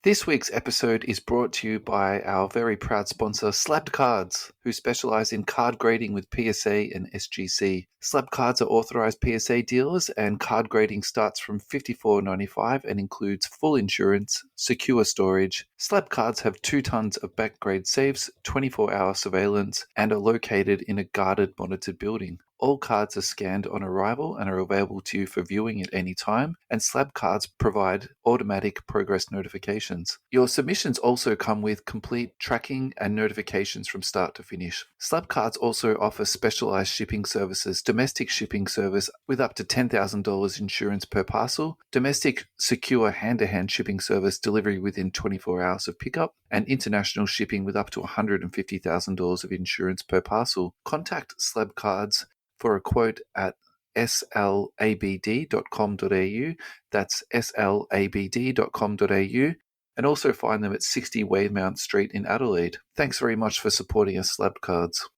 This week's episode is brought to you by our very proud sponsor, Slabbed Cards, who specialise in card grading with PSA and SGC. Slabbed Cards are authorised PSA dealers, and card grading starts from $54.95 and includes full insurance, secure storage. Slabbed Cards have 2 tons of back-grade safes, 24-hour surveillance, and are located in a guarded, monitored building. All cards are scanned on arrival and are available to you for viewing at any time, and Slab Cards provide automatic progress notifications. Your submissions also come with complete tracking and notifications from start to finish. Slab Cards also offer specialized shipping services, domestic shipping service with up to $10,000 insurance per parcel, domestic secure hand-to-hand shipping service delivery within 24 hours of pickup, and international shipping with up to $150,000 of insurance per parcel. Contact Slab Cards for a quote at slabd.com.au. That's slabd.com.au. And also find them at 60 Weymount Street in Adelaide. Thanks very much for supporting us, Slab Cards.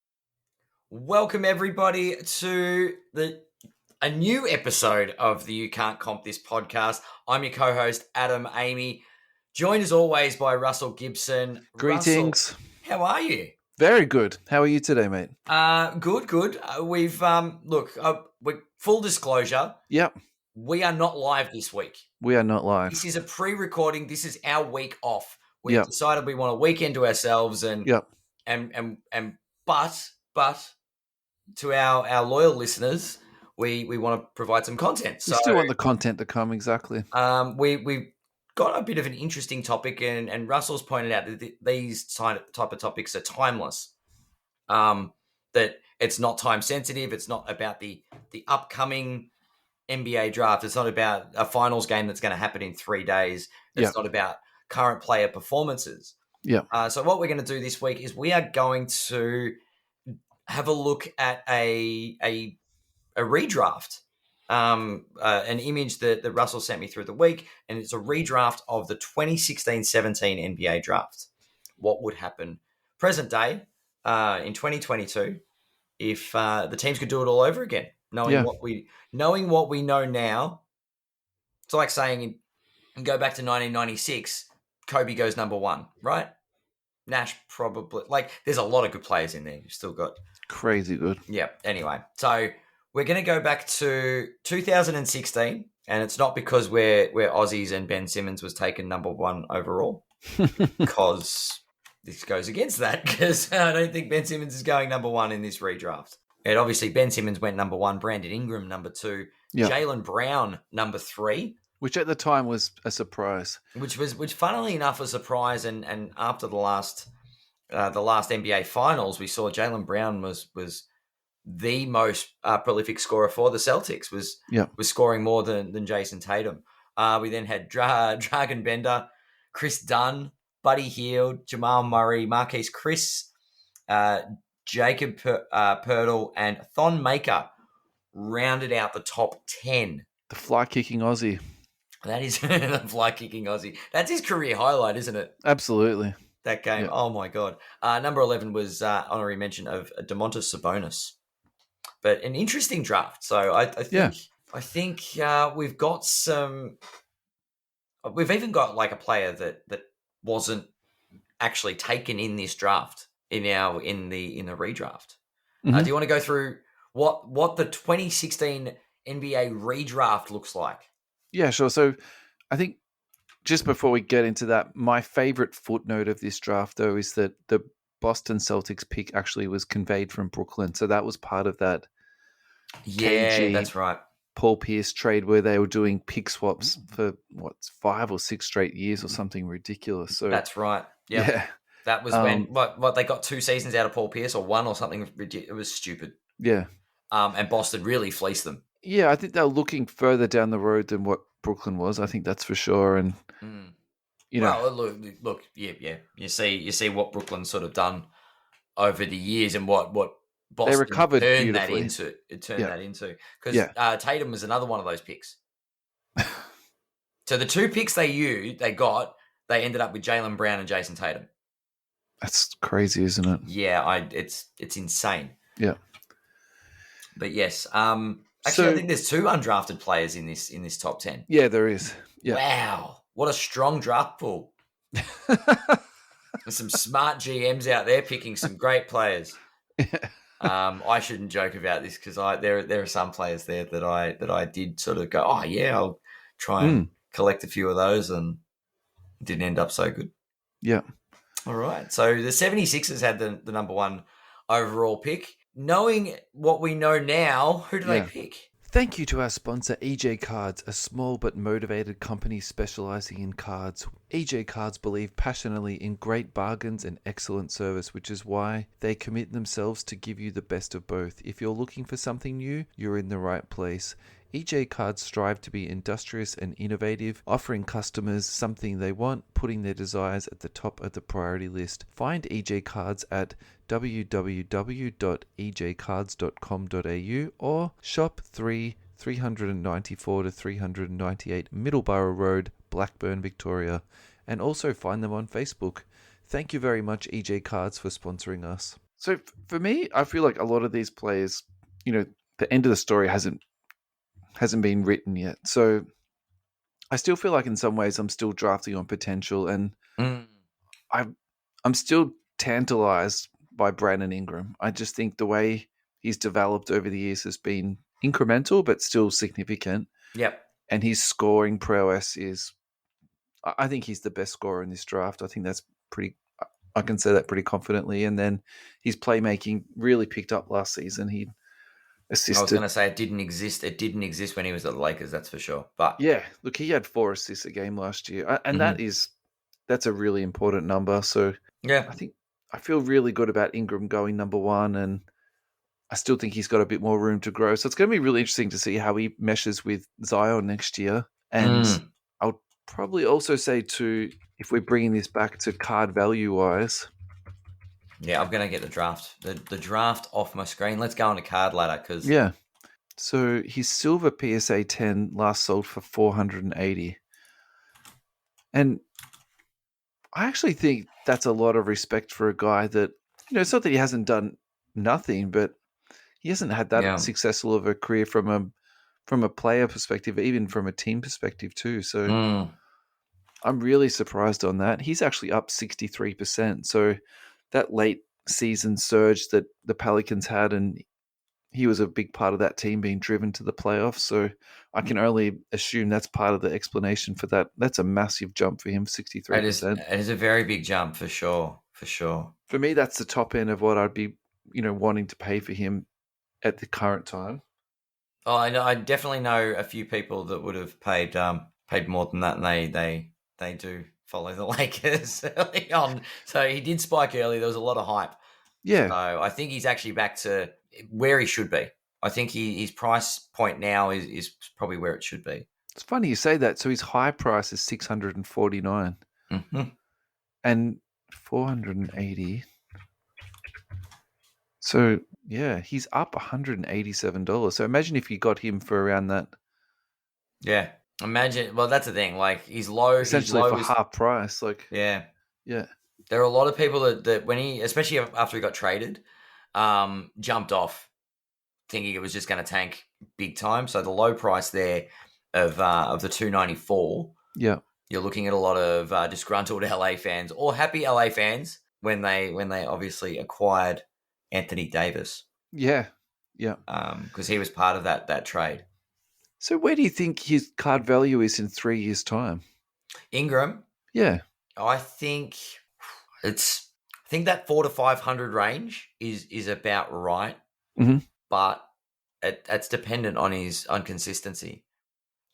Welcome everybody to a new episode of the You Can't Comp This podcast. I'm your co-host, Adam Amy, joined as always by Russell Gibson. Greetings. Russell, how are you? Very good. How are you today, mate? Good. We've full disclosure. Yep. We are not live this week. We are not live. This is a pre-recording. This is our week off. We've decided we want a weekend to ourselves, but to our loyal listeners, we want to provide some content. We still want the content to come, exactly. We've got a bit of an interesting topic, and Russell's pointed out that these type of topics are timeless. That it's not time sensitive. It's not about the upcoming NBA draft. It's not about a finals game that's going to happen in 3 days. It's not about current player performances. Yeah. So what we're going to do this week is we are going to have a look at a redraft. An image that Russell sent me through the week, and it's a redraft of the 2016-17 NBA draft. What would happen present day in 2022 if the teams could do it all over again, knowing what we know now? It's like saying, go back to 1996, Kobe goes number 1, right? Nash probably, there's a lot of good players in there. You've still got crazy good. Yeah. Anyway, so we're going to go back to 2016, and it's not because we're Aussies and Ben Simmons was taken number 1 overall, because this goes against that, because I don't think Ben Simmons is going number 1 in this redraft. And obviously Ben Simmons went number 1, Brandon Ingram number 2, Jaylen Brown number 3. Which at the time was a surprise. Which funnily enough, a surprise, and after the last NBA Finals, we saw Jaylen Brown was the most prolific scorer for the Celtics, was scoring more than Jason Tatum. We then had Dragan Bender, Chris Dunn, Buddy Hield, Jamal Murray, Marquise Chris, Jacob Poeltl, and Thon Maker rounded out the top 10. The fly-kicking Aussie. That is the fly-kicking Aussie. That's his career highlight, isn't it? Absolutely. That game. Oh, my God. Number 11 was honorary mention of Domantas Sabonis. But an interesting draft. So I think we've got some. We've even got a player that wasn't actually taken in this draft in the redraft. Mm-hmm. Do you want to go through what the 2016 NBA redraft looks like? Yeah, sure. So I think just before we get into that, my favorite footnote of this draft, though, is that the Boston Celtics pick actually was conveyed from Brooklyn. So that was part of that KG, that's right, Paul Pierce trade where they were doing pick swaps for 5 or 6 straight years or something ridiculous. So that's right. Yep. Yeah. That was when they got 2 seasons out of Paul Pierce, or 1 or something. It was stupid. Yeah. And Boston really fleeced them. Yeah, I think they were looking further down the road than what Brooklyn was. I think that's for sure. And look, yeah. You see what Brooklyn's sort of done over the years, and what Boston they recovered turned beautifully. that into. Because Tatum was another one of those picks. So the 2 picks they ended up with Jaylen Brown and Jason Tatum. That's crazy, isn't it? Yeah, it's insane. Yeah. But yes, actually, I think there's 2 undrafted players in this top 10. Yeah, there is. Yeah. Wow, what a strong draft pool. There's some smart GMs out there picking some great players. I shouldn't joke about this because there are some players there that I did sort of go, oh yeah, I'll try and collect a few of those, and it didn't end up so good. Yeah. All right. So the 76ers had the number one overall pick. Knowing what we know now, who do they pick? Thank you to our sponsor, EJ Cards, a small but motivated company specializing in cards. EJ Cards believe passionately in great bargains and excellent service, which is why they commit themselves to give you the best of both. If you're looking for something new, you're in the right place. EJ Cards strive to be industrious and innovative, offering customers something they want, putting their desires at the top of the priority list. Find EJ Cards at www.ejcards.com.au or shop 394 to 398 Middleborough Road, Blackburn, Victoria, and also find them on Facebook. Thank you very much, EJ Cards, for sponsoring us. So for me, I feel like a lot of these players, the end of the story hasn't been written yet. So I still feel like in some ways I'm still drafting on potential, and I'm still tantalized by Brandon Ingram. I just think the way he's developed over the years has been incremental but still significant. Yep. And his scoring prowess is, I think he's the best scorer in this draft. I think that's I can say that pretty confidently. And then his playmaking really picked up last season. He assisted. I was going to say it didn't exist. It didn't exist when he was at the Lakers, that's for sure. But yeah, look, he had 4 assists a game last year, and that's a really important number. So yeah, I feel really good about Ingram going number 1, and I still think he's got a bit more room to grow. So it's going to be really interesting to see how he meshes with Zion next year. And I'll probably also say too, if we're bringing this back to card value wise. Yeah, I'm going to get the draft. The draft off my screen. Let's go on to card ladder because yeah. So his silver PSA 10 last sold for $480. And I actually think that's a lot of respect for a guy that, it's not that he hasn't done nothing, but he hasn't had that successful of a career from a player perspective, even from a team perspective too. So I'm really surprised on that. He's actually up 63%. So that late season surge that the Pelicans had, and he was a big part of that team being driven to the playoffs. So I can only assume that's part of the explanation for that. That's a massive jump for him, 63%. It is a very big jump for sure. For sure. For me, that's the top end of what I'd be, wanting to pay for him at the current time. Oh, I know. I definitely know a few people that would have paid more than that, and they do follow the Lakers early on. So he did spike early. There was a lot of hype. Yeah. So I think he's actually back to where he should be. I think his price point now is probably where it should be. It's funny you say that. So his high price is $649, and 480. So yeah, he's up $187. So imagine if you got him for around that. Yeah, imagine. Well, that's the thing. Like he's low, essentially for half price. Like yeah. There are a lot of people that when he, especially after he got traded, jumped off, thinking it was just going to tank big time. So the low price there of the $294. Yeah, you're looking at a lot of disgruntled LA fans or happy LA fans when they obviously acquired Anthony Davis. Yeah. Because he was part of that trade. So where do you think his card value is in 3 years' time? Ingram? Yeah. I think that 400 to 500 range is about right. But it's dependent on his consistency.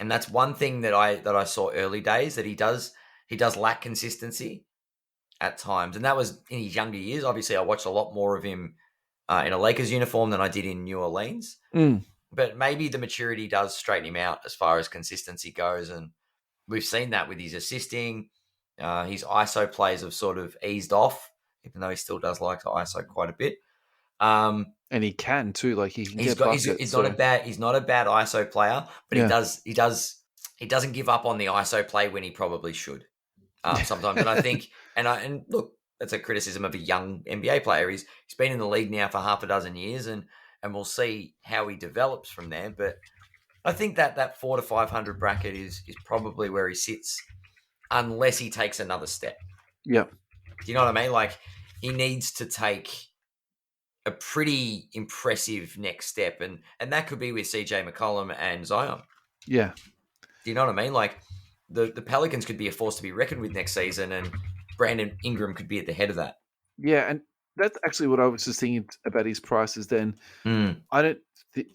And that's one thing that I saw early days, that he does lack consistency at times. And that was in his younger years. Obviously, I watched a lot more of him in a Lakers uniform than I did in New Orleans. But maybe the maturity does straighten him out as far as consistency goes. And we've seen that with his assisting. His ISO plays have sort of eased off, even though he still does like to ISO quite a bit. And he can too. Like he can get buckets. He's not a bad ISO player, but he doesn't give up on the ISO play when he probably should. Sometimes, and I think, and look, that's a criticism of a young NBA player. He's been in the league now for half a dozen years, and we'll see how he develops from there. But I think that 400 to 500 bracket is probably where he sits unless he takes another step. Yeah. Do you know what I mean? Like, he needs to take a pretty impressive next step, and that could be with CJ McCollum and Zion. Yeah. Do you know what I mean? Like, the Pelicans could be a force to be reckoned with next season, and Brandon Ingram could be at the head of that. Yeah, and that's actually what I was just thinking about his prices then. I don't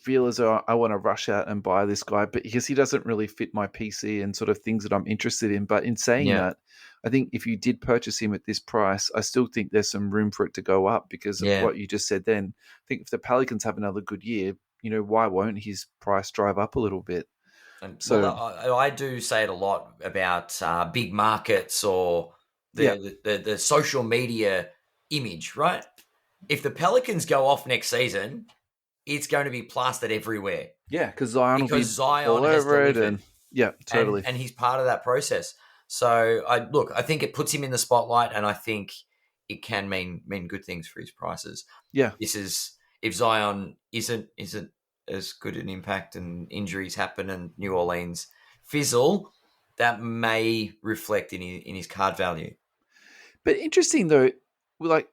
feel as though I want to rush out and buy this guy, but because he doesn't really fit my PC and sort of things that I'm interested in. But in saying Yeah, that, I think if you did purchase him at this price, I still think there's some room for it to go up because of yeah. what you just said then. I think if the Pelicans have another good year, why won't his price drive up a little bit? And well, So, I do say it a lot about big markets or yeah, the social media image, right? If the Pelicans go off next season, it's going to be plastered everywhere yeah, because Zion will because be Zion all has over it. delivered, And yeah, totally. and he's part of that process. So I think it puts him in the spotlight, and I think it can mean good things for his prices. Yeah. This is if Zion isn't as good an impact and injuries happen and New Orleans fizzle, that may reflect in his card value. But interesting though, like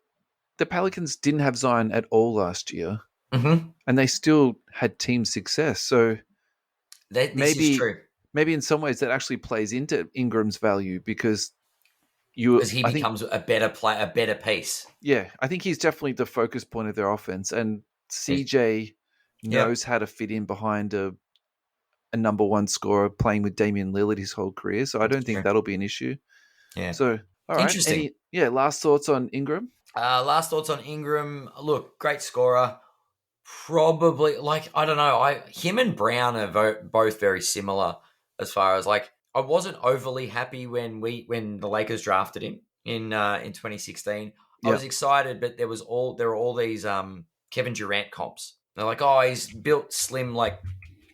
the Pelicans didn't have Zion at all last year, Mm-hmm. and they still had team success. So This is maybe, true maybe in some ways that actually plays into Ingram's value because because he I think, becomes a better play, a better piece. yeah, I think he's definitely the focus point of their offense, and CJ Yep, knows how to fit in behind a number one scorer playing with Damian Lillard his whole career. So I that's don't think true. that'll be an issue. Yeah, So, all right, interesting. last thoughts on Ingram? Last thoughts on Ingram. Look, great scorer. Probably like I don't know. Him and Brown are both very similar as far as like I wasn't overly happy when the Lakers drafted him in 2016. I Yeah. was excited, but there were all these Kevin Durant comps. They're like, oh, he's built slim like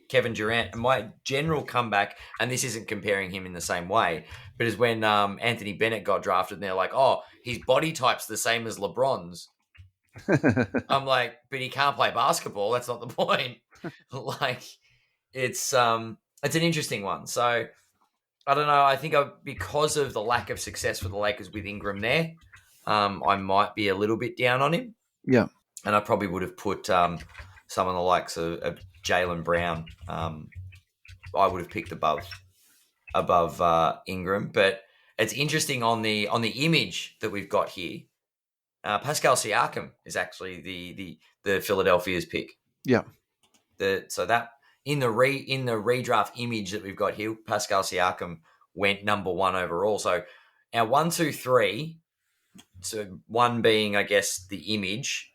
Kevin Durant. And my general comeback, and this isn't comparing him in the same way, but is when Anthony Bennett got drafted, and they're like, oh, his body type's the same as LeBron's. I'm like, but he can't play basketball. That's not the point. Like, it's an interesting one. So I don't know. I think because of the lack of success for the Lakers with Ingram there, I might be a little bit down on him, Yeah. and I probably would have put some of the likes of Jaylen Brown. I would have picked above Ingram, but it's interesting on the image that we've got here. Pascal Siakam is actually the Philadelphia's pick. Yeah. So that in the redraft image that we've got here, Pascal Siakam went number one overall. So our 1, 2, 3. So one being, I guess, the image,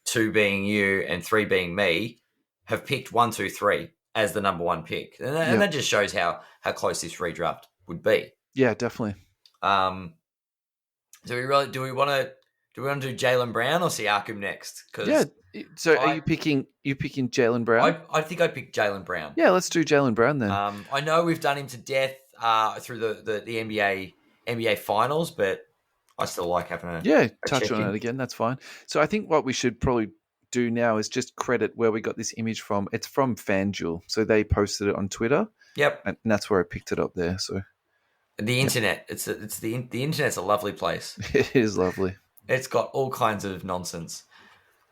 two being you, and three being me, have picked 1, 2, 3 as the number one pick, and Yeah. that just shows how close this redraft would be. Yeah, definitely. Do we want to do Jaylen Brown or Siakam next? Yeah. Because So are you picking Jaylen Brown? I think I'd pick Jaylen Brown. Yeah, let's do Jaylen Brown then. I know we've done him to death through the NBA finals, but I still like having Yeah, a touch check on it in. again. That's fine. So I think what we should probably do now is just credit where we got this image from. It's from FanDuel. So they posted it on Twitter, Yep, and that's where I picked it up there. So the yeah, internet. The internet's a lovely place. it is lovely. It's got all kinds of nonsense.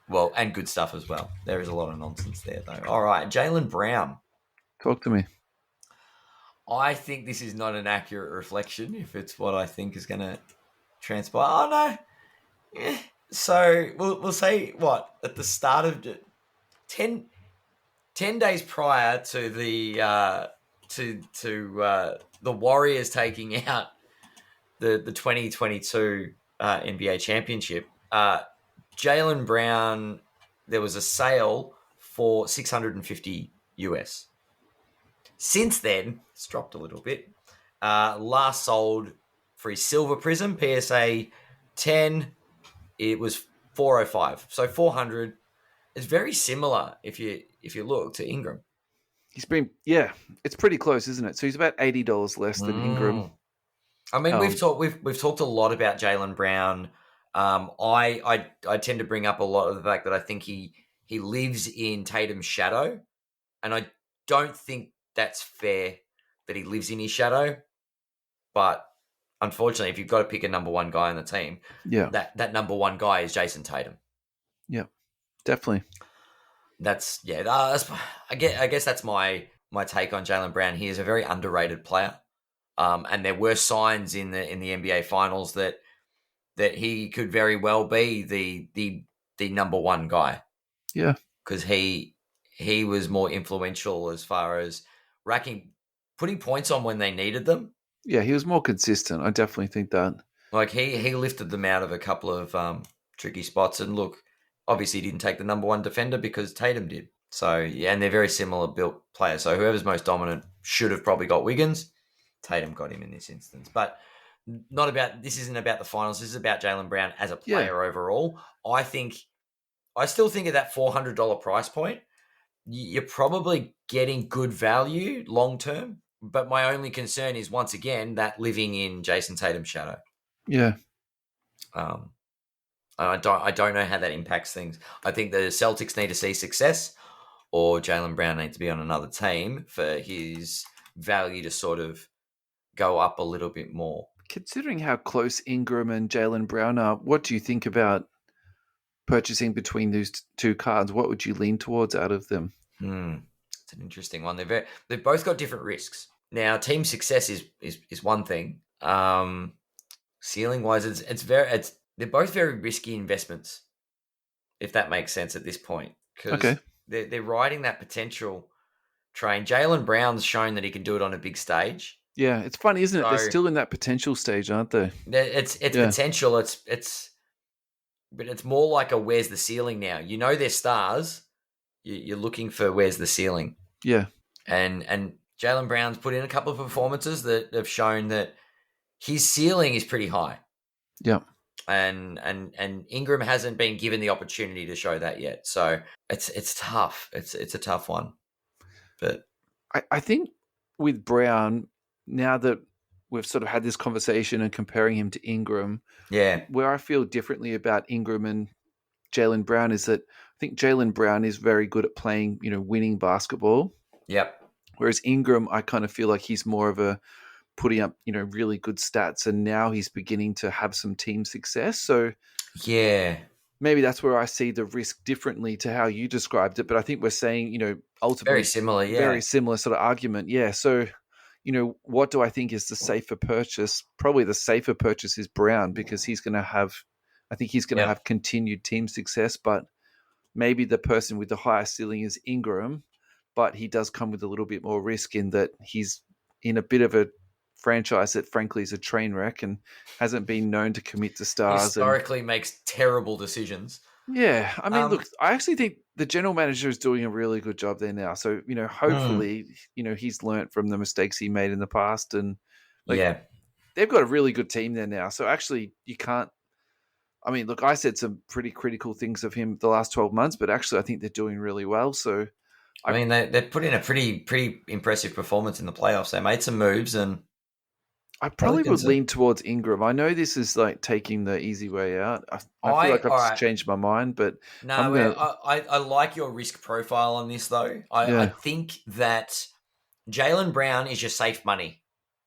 Well, and good stuff as well. There is a lot of nonsense there, though. All right, Jaylen Brown. Talk to me. I think this is not an accurate reflection if it's what I think is going to transpire. Oh, no. So we'll say what? At the start of 10 days prior to the the Warriors taking out the 2022 NBA championship, Jaylen Brown, there was a sale for 650 US. Since then, it's dropped a little bit. Last sold for his Silver Prism PSA 10, it was 405. So 400. It's very similar if you look to Ingram. He's been it's pretty close, isn't it? So he's about $80 less than Ingram. I mean, we've talked a lot about Jaylen Brown. I tend to bring up a lot of the fact that I think he lives in Tatum's shadow, and I don't think that's fair that he lives in his shadow. But unfortunately, if you've got to pick a number one guy on the team, Yeah. that number one guy is Jason Tatum. Yeah. Definitely. That's I guess that's my take on Jaylen Brown. He is a very underrated player, and there were signs in the NBA Finals that he could very well be the number one guy Yeah. because he was more influential as far as putting points on when they needed them. Yeah. He was more consistent. I definitely think that. Like he lifted them out of a couple of tricky spots. And look, obviously he didn't take the number one defender because Tatum did. So yeah, and they're very similar built players. So whoever's most dominant should have probably got Wiggins. Tatum got him in this instance, but this isn't about the finals. This is about Jaylen Brown as a player overall. I still think at that $400 price point, you're probably getting good value long term. But my only concern is once again that living in Jason Tatum's shadow. Yeah. And I don't know how that impacts things. I think the Celtics need to see success, or Jaylen Brown needs to be on another team for his value to sort of go up a little bit more. Considering how close Ingram and Jaylen Brown are, what do you think about purchasing between those two cards? What would you lean towards out of them? It's an interesting one. They've both got different risks. Now, team success is one thing. Ceiling wise, they're both very risky investments, if that makes sense at this point, because they're riding that potential train. Jaylen Brown's shown that he can do it on a big stage. Yeah, it's funny, isn't it? They're still in that potential stage, aren't they? It's potential. But it's more like a where's the ceiling now? You know they're stars. You're looking for where's the ceiling. Yeah. And Jaylen Brown's put in a couple of performances that have shown that his ceiling is pretty high. Yeah. And Ingram hasn't been given the opportunity to show that yet. So it's tough. It's a tough one. But I think with Brown, now that we've sort of had this conversation and comparing him to Ingram, where I feel differently about Ingram and Jaylen Brown is that I think Jaylen Brown is very good at playing, winning basketball. Yep. Whereas Ingram, I kind of feel like he's more of a putting up, really good stats, and now he's beginning to have some team success. So yeah, maybe that's where I see the risk differently to how you described it. But I think we're saying, ultimately very similar, very similar sort of argument. Yeah. So, what do I think is the safer purchase? Probably the safer purchase is Brown because he's going to have continued team success, but maybe the person with the higher ceiling is Ingram, but he does come with a little bit more risk in that he's in a bit of a franchise that frankly is a train wreck and hasn't been known to commit to stars. Historically makes terrible decisions. Yeah. I mean, look, I actually think the general manager is doing a really good job there now. So, hopefully, he's learnt from the mistakes he made in the past and they've got a really good team there now. So actually you can't, I mean, look, I said some pretty critical things of him the last 12 months, but actually I think they're doing really well. So, I mean, they put in a pretty impressive performance in the playoffs. They made some moves and I probably would lean towards Ingram. I know this is like taking the easy way out. I feel like I've just changed my mind, but no, I like your risk profile on this though. I think that Jaylen Brown is your safe money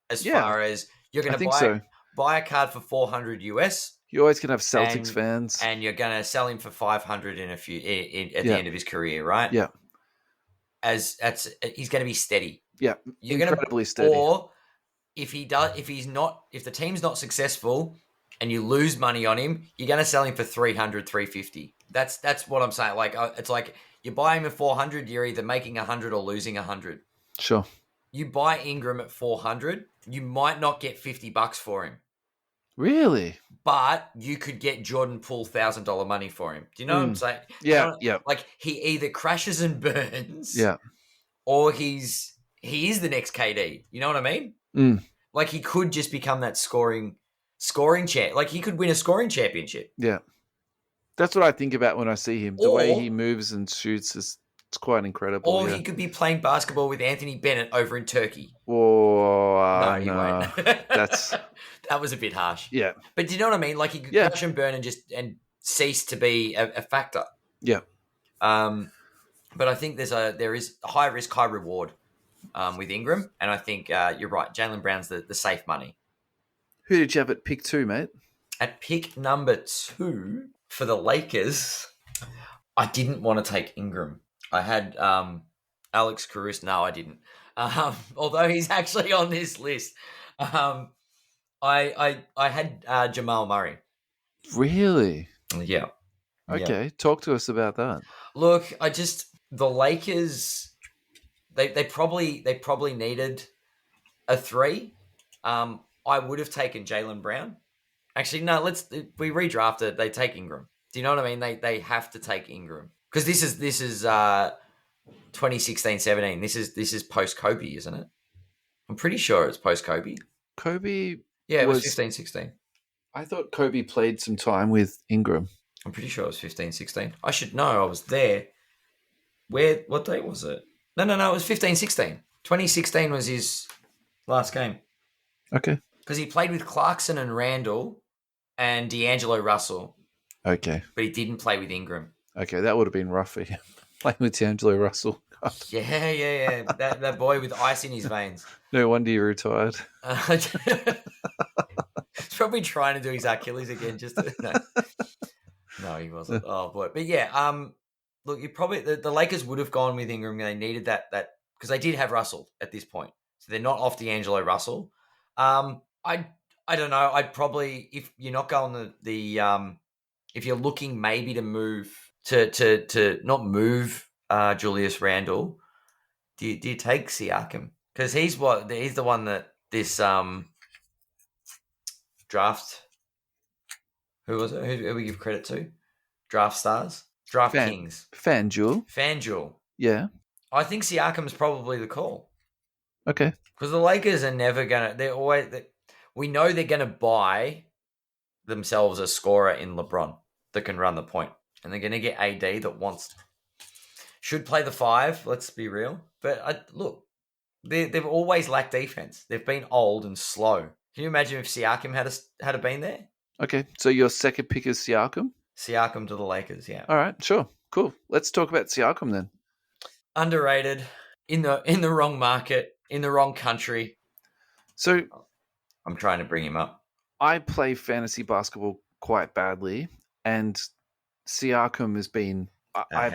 as far as you're going to buy a card for $400 US. You always can have Celtics fans, and you're going to sell him for $500 at the end of his career, right? Yeah, he's going to be steady. Yeah, incredibly steady. Or if the team's not successful and you lose money on him, you're going to sell him for $300, $350. That's what I'm saying. Like it's like you buy him at $400, you're either making $100 or losing $100. Sure. You buy Ingram at $400, you might not get $50 for him. Really? But you could get Jordan Poole $1,000 money for him. Do you know what I'm saying? Yeah, Like he either crashes and burns, or he is the next KD. You know what I mean? Like he could just become that scoring champ. Like he could win a scoring championship. Yeah, that's what I think about when I see him. The way he moves and shoots it's quite incredible. Or he could be playing basketball with Anthony Bennett over in Turkey. Oh, no, he won't. That was a bit harsh. Yeah, but do you know what I mean? Like he could crash and burn and cease to be a factor. Yeah. But I think there is a high risk, high reward with Ingram, and I think you're right. Jaylen Brown's the safe money. Who did you have at pick 2, mate? At pick number 2 for the Lakers, I didn't want to take Ingram. I had Alex Caruso. No, I didn't. Although he's actually on this list. I had Jamal Murray. Really? Yeah. Okay, talk to us about that. Look, the Lakers they probably needed a 3. I would have taken Jaylen Brown. Actually, no. We redraft it. They take Ingram. Do you know what I mean? They have to take Ingram because this is 2016-17. This is post Kobe, isn't it? I'm pretty sure it's post Kobe. Kobe Yeah, it was was. 15-16. I thought Kobe played some time with Ingram. I'm pretty sure it was 15-16. I should know. I was there. What date was it? No. It was 15-16. 2016 was his last game. Okay. Because he played with Clarkson and Randall and D'Angelo Russell. Okay. But he didn't play with Ingram. Okay, that would have been rough for him. Playing with D'Angelo Russell. God. Yeah. That boy with ice in his veins. No wonder you retired. He's probably trying to do his Achilles again. No, he wasn't. Oh boy, but yeah. Look, you probably the Lakers would have gone with Ingram. They needed that because they did have Russell at this point, so they're not off D'Angelo Russell. I don't know. I'd probably, if you're not going the if you're looking maybe to move to not move Julius Randle, do you take Siakam? Because he's the one that this draft. Who was it? Who we give credit to? Draft stars, draft kings, FanDuel. Yeah. I think Siakam's probably the call. Okay. Because the Lakers are never gonna. We know they're gonna buy themselves a scorer in LeBron that can run the point, and they're gonna get AD that should play the 5. Let's be real. But look, they've always lacked defense. They've been old and slow. Can you imagine if Siakam had been there? Okay, so your second pick is Siakam? Siakam to the Lakers, yeah. All right, sure, cool. Let's talk about Siakam then. Underrated, in the wrong market, in the wrong country. So I'm trying to bring him up. I play fantasy basketball quite badly, and Siakam has been. I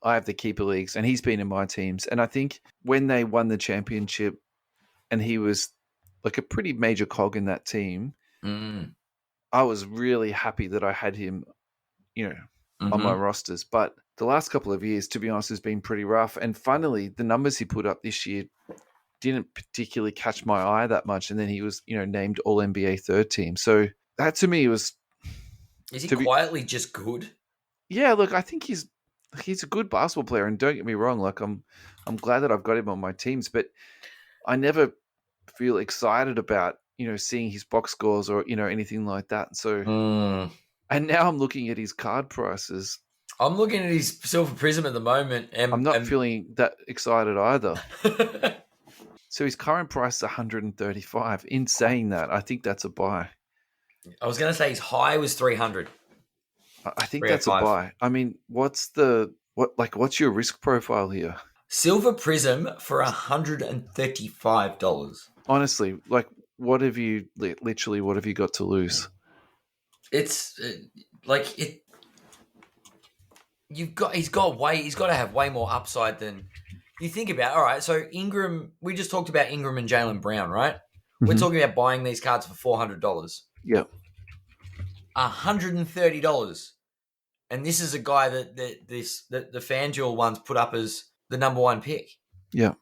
have the keeper leagues, and he's been in my teams. And I think when they won the championship, and he was like a pretty major cog in that team, I was really happy that I had him, on my rosters. But the last couple of years, to be honest, has been pretty rough. And finally, the numbers he put up this year didn't particularly catch my eye that much. And then he was, named All NBA third team. So that to me was. Is he quietly just good? Yeah, look, I think he's a good basketball player, and don't get me wrong, like I'm glad that I've got him on my teams, but I never feel excited about seeing his box scores or anything like that. So, and now I'm looking at his card prices. I'm looking at his Silver Prism at the moment, and I'm not feeling that excited either. So his current price is 135. In saying that, I think that's a buy. I was going to say his high was 300. I think that's a buy. I mean, what's your risk profile here? Silver Prism for $135. Honestly, what have you got to lose? It's he's got to have way more upside than you think about. All right, so Ingram, we just talked about Ingram and Jaylen Brown, right? Mm-hmm. We're talking about buying these cards for $400. Yeah. $130. And this is a guy that the FanDuel ones put up as the number 1 pick. Yeah.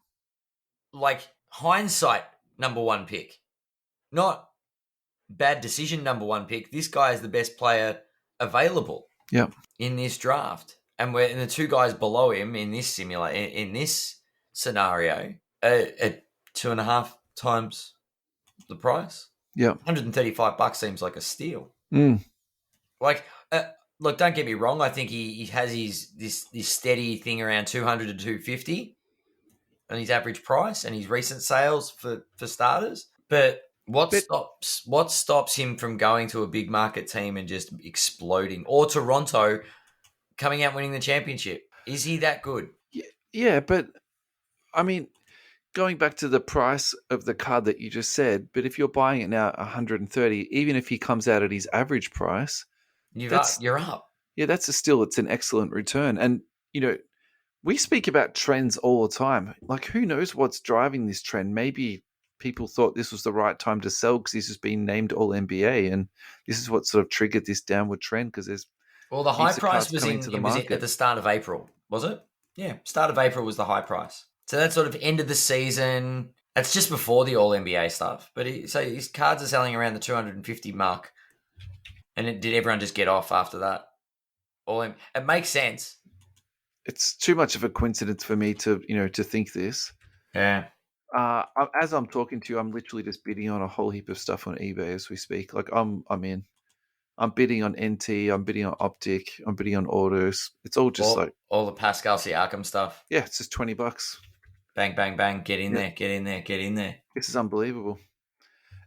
Like hindsight number 1 pick. Not bad decision number 1 pick. This guy is the best player available. Yeah. In this draft. And the 2 guys below him in this in this scenario at 2.5 times the price. Yeah. $135 seems like a steal. Look, don't get me wrong. I think he has this steady thing around 200 to 250 on his average price and his recent sales for starters. But what stops him from going to a big market team and just exploding, or Toronto coming out winning the championship? Is he that good? Yeah, but I mean, going back to the price of the card that you just said, but if you're buying it now at 130, even if he comes out at his average price, that's You're up. yeah, it's an excellent return. And you know, we speak about trends all the time. Like, who knows what's driving this trend? Maybe people thought this was the right time to sell because this has been named All NBA, and this is what sort of triggered this downward trend because there's Well, the high heaps of price cards was coming to the at market. the start of April, was it? Yeah, start of April was the high price. So that's sort of end of the season. That's just before the All NBA stuff. But so his cards are selling around the 250 mark, and did everyone just get off after that? It makes sense. It's too much of a coincidence for me to to think this. Yeah. As I'm talking to you, I'm literally just bidding on a whole heap of stuff on eBay as we speak. Like I'm in. I'm bidding on NT. I'm bidding on Optic. I'm bidding on orders. It's all just like All the Pascal Siakam stuff. yeah, it's just $20. Bang, bang, bang. Get in Yeah, there. Get in there. Get in there. this is unbelievable.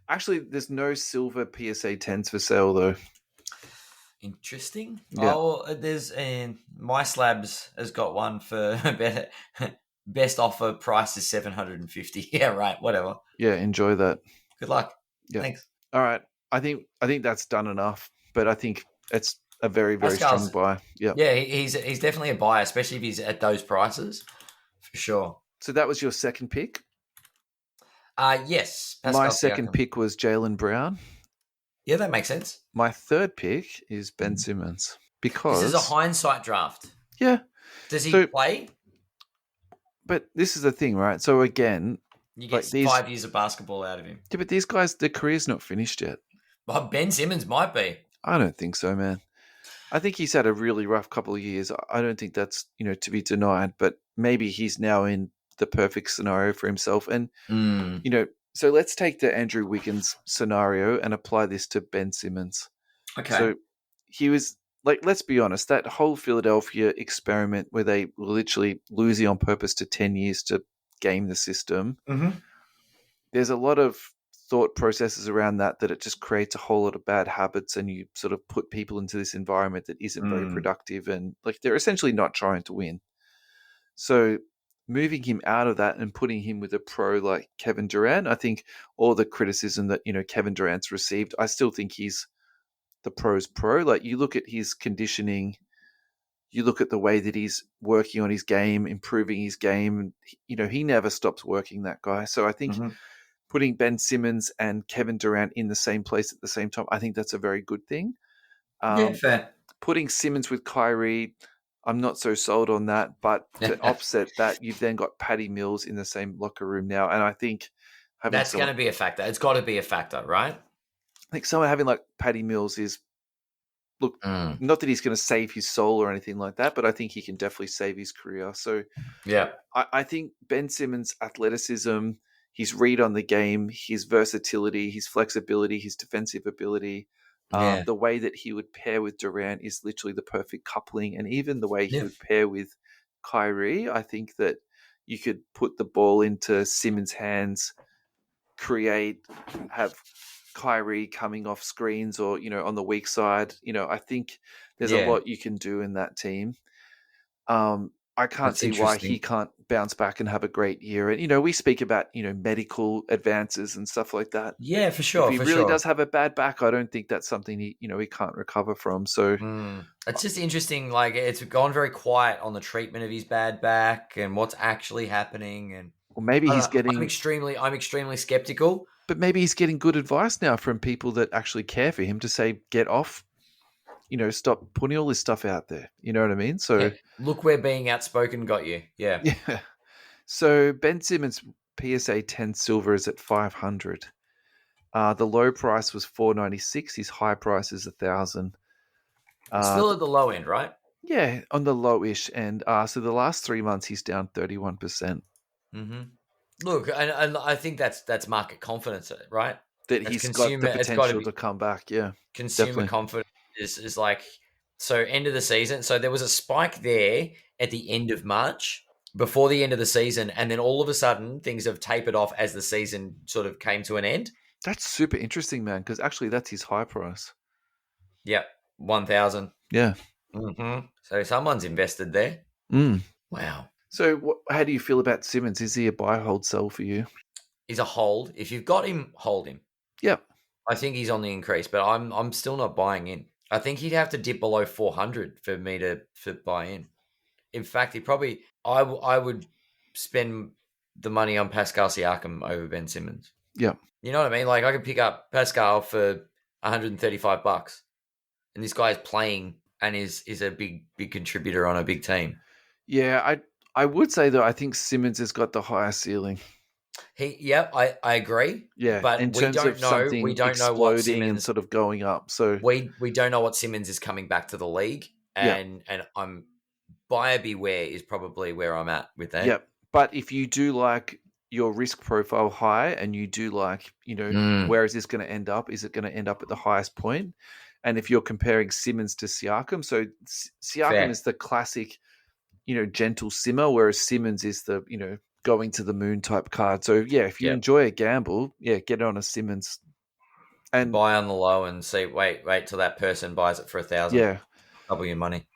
Actually, there's no silver PSA 10s for sale though. Interesting. Yeah, There's My Slabs has got one for best offer price is 750. Yeah, right. Whatever. yeah. Enjoy that. Good luck. Yeah. Thanks. All right. I think that's done enough. But I think it's a very very strong Pascal's buy. Yeah. Yeah, he's definitely a buyer, especially if he's at those prices, for sure. So that was your second pick. Yes, My Pascal second Siakam. pick was Jalen Brown. Yeah, that makes sense. My third pick is Ben Simmons This is a because hindsight draft. yeah. Does he So, play? but this is the thing, right? So again, You like get these, 5 years of basketball out of him. yeah, but these guys, their career's not finished yet. Well, Ben Simmons might be. I don't think so, man. I think he's had a really rough couple of years. I don't think that's to be denied. But maybe he's now in the perfect scenario for himself. And so let's take the Andrew Wiggins scenario and apply this to Ben Simmons. Okay. So he was like, let's be honest, that whole Philadelphia experiment where they were literally losing on purpose to 10 years to game the system. Mm-hmm. There's a lot of thought processes around that it just creates a whole lot of bad habits, and you sort of put people into this environment that isn't very productive, and like they're essentially not trying to win. So moving him out of that and putting him with a pro like Kevin Durant, I think all the criticism that Kevin Durant's received, I still think he's the pro's pro. Like, you look at his conditioning, you look at the way that he's working on his game, improving his game. He never stops working, that guy. So I think putting Ben Simmons and Kevin Durant in the same place at the same time, I think that's a very good thing. Yeah, fair. Putting Simmons with Kyrie, I'm not so sold on that. But to offset that, you've then got Patty Mills in the same locker room now, and I think that's going to be a factor. It's got to be a factor, right? I think someone having like Patty Mills is, look, not that he's going to save his soul or anything like that, but I think he can definitely save his career. So yeah, I think Ben Simmons' athleticism, his read on the game, his versatility, his flexibility, his defensive ability, the way that he would pair with Durant is literally the perfect coupling. And even the way he would pair with Kyrie, I think that you could put the ball into Simmons' hands, have Kyrie coming off screens or, on the weak side. I think there's a lot you can do in that team. I can't see why he can't bounce back and have a great year. And, we speak about, medical advances and stuff like that. Yeah, for sure. If he really does have a bad back, I don't think that's something he can't recover from. So it's just interesting. Like, it's gone very quiet on the treatment of his bad back and what's actually happening. And well, maybe he's getting. I'm extremely skeptical. But maybe he's getting good advice now from people that actually care for him to say, get off. Stop putting all this stuff out there. You know what I mean? So look where being outspoken got you. Yeah. Yeah. So Ben Simmons PSA 10 silver is at 500. The low price was 496. His high price is 1,000. Still at the low end, right? Yeah, on the lowish end. So the last 3 months he's down 31%. Mm-hmm. Look, and I think that's market confidence, right? That he's got the potential to come back. Yeah, consumer definitely. confidence is like, so end of the season. So there was a spike there at the end of March, before the end of the season, and then all of a sudden things have tapered off as the season sort of came to an end. That's super interesting, man, because actually that's his high price. Yep, 1,000. Yeah. Mm-hmm. So someone's invested there. Wow. So, how do you feel about Simmons? Is he a buy, hold, sell for you? He's a hold. If you've got him, hold him. Yep. I think he's on the increase, but I'm still not buying in. I think he'd have to dip below 400 for me to buy in. In fact, he probably I would spend the money on Pascal Siakam over Ben Simmons. Yep. You know what I mean? Like I could pick up Pascal for $135, and this guy's playing and is a big contributor on a big team. Yeah, I would say though I think Simmons has got the higher ceiling. I agree. Yeah, But in terms of we something don't know what exploding and Simmons sort of going up. So we don't know what Simmons is coming back to the league, yeah, and I'm buyer beware is probably where I'm at with that. yep. But if you do like your risk profile high and you do like, where is this going to end up? Is it going to end up at the highest point? And if you're comparing Simmons to Siakam, so Siakam Fair. is the classic, gentle simmer, whereas Simmons is the, going to the moon type card. So yeah, if you Yep. enjoy a gamble, yeah, get on a Simmons. And Buy on the low and see. Wait till that person buys it for 1,000. yeah, Double your money.